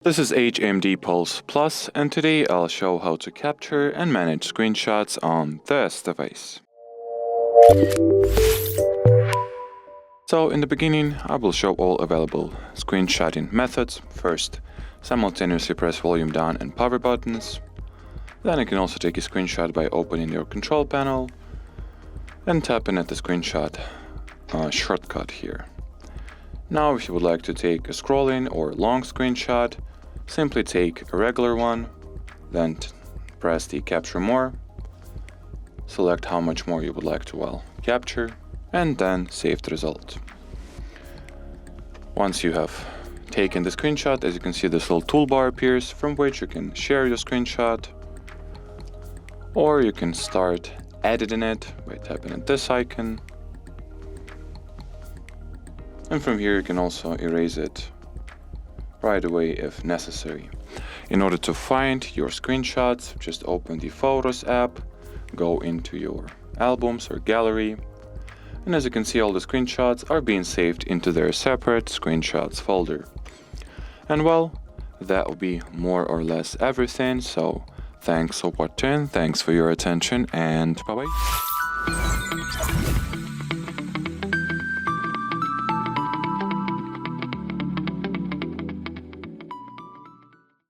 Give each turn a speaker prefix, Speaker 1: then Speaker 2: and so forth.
Speaker 1: This is HMD Pulse Plus, and today I'll show how to capture and manage screenshots on this device. So in the beginning, I will show all available screenshotting methods. First, simultaneously press volume down and power buttons. Then you can also take a screenshot by opening your control panel and tapping at the screenshot shortcut here. Now if you would like to take a scrolling or long screenshot, simply take a regular one, then press the capture more, select how much more you would like to capture, and then save the result. Once you have taken the screenshot, as you can see, this little toolbar appears from which you can share your screenshot, or you can start editing it by tapping at this icon. And from here you can also erase it right away if necessary. In order to find your screenshots, just open the Photos app, go into your albums or gallery, and as you can see, all the screenshots are being saved into their separate screenshots folder. And well, that will be more or less everything. So thanks for watching, thanks for your attention, and bye bye.